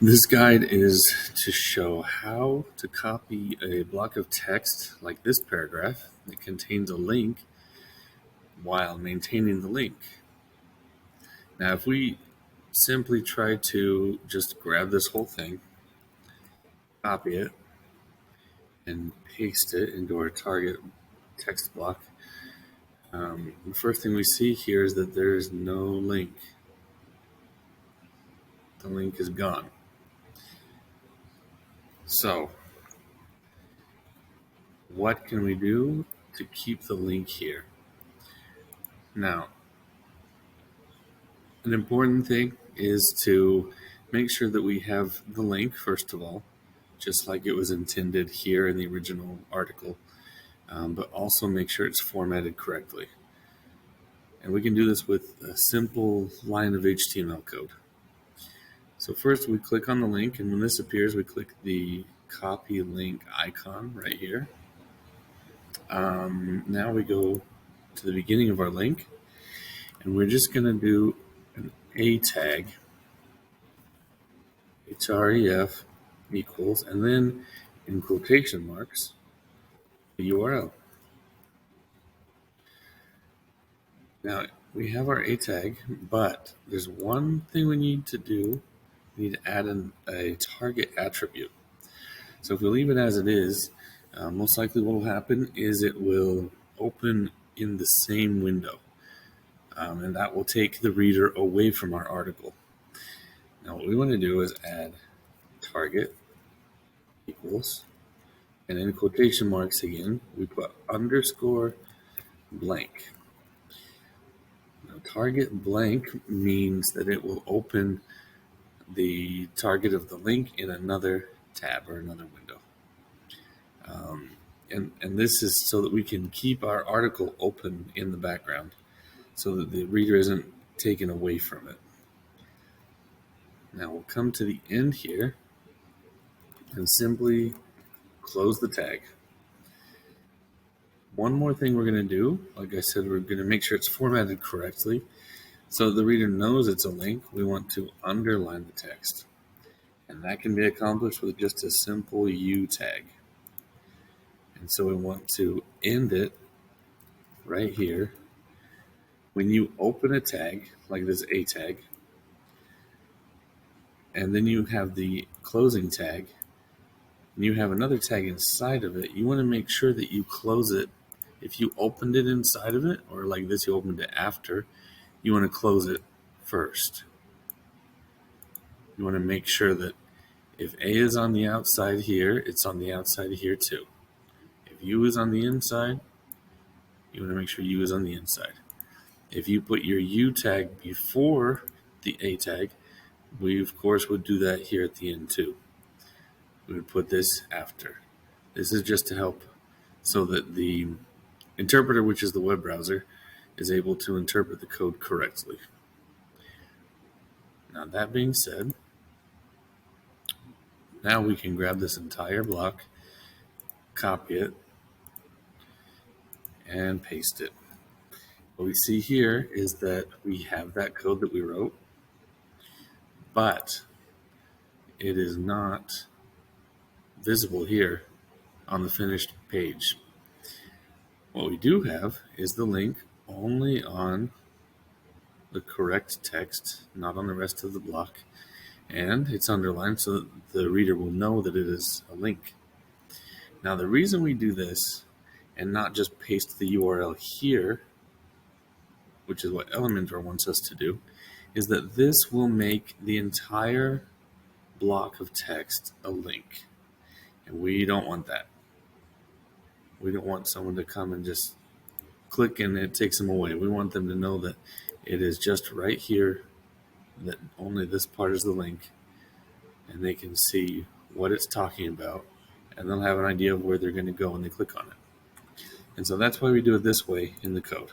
This guide is to show how to copy a block of text like this paragraph that contains a link while maintaining the link. Now, if we simply try to just grab this whole thing, copy it, and paste it into our target text block, the first thing we see here is that there is no link. The link is gone. So, what can we do to keep the link here? Now, an important thing is to make sure that we have the link, first of all, just like it was intended here in the original article, but also make sure it's formatted correctly. And we can do this with a simple line of HTML code. So first we click on the link, and when this appears, we click the copy link icon right here. Now we go to the beginning of our link, and we're just going to do an A tag, href equals, and then in quotation marks, the URL. Now we have our A tag, but there's one thing we need to do. We need to add a target attribute. So if we leave it as it is, most likely what will happen is it will open in the same window, and that will take the reader away from our article. Now what we want to do is add target equals, and in quotation marks again, we put underscore blank. Now target blank means that it will open the target of the link in another tab or another window. And this is so that we can keep our article open in the background so that the reader isn't taken away from it. Now we'll come to the end here and simply close the tag. One more thing we're going to do, like I said, we're going to make sure it's formatted correctly so the reader knows it's a link. We want to underline the text, and that can be accomplished with just a simple U tag. And so we want to end it right here. When you open a tag, like this A tag, and then you have the closing tag, and you have another tag inside of it, you want to make sure that you close it. If you opened it inside of it, or like this, you opened it after, you want to close it first. You want to make sure that if A is on the outside here, it's on the outside here too. If U is on the inside, you want to make sure U is on the inside. If you put your U tag before the A tag, we of course would do that here at the end too. We would put this after. This is just to help so that the interpreter, which is the web browser, is able to interpret the code correctly. Now that being said, now we can grab this entire block, copy it, and paste it. What we see here is that we have that code that we wrote, but it is not visible here on the finished page. What we do have is the link only on the correct text, not on the rest of the block, and it's underlined so that the reader will know that it is a link. Now the reason we do this and not just paste the URL here, which is what Elementor wants us to do, is that this will make the entire block of text a link. And we don't want that. We don't want someone to come and just click and it takes them away. We want them to know that it is just right here, that only this part is the link, and they can see what it's talking about, and they'll have an idea of where they're going to go when they click on it. And so that's why we do it this way in the code.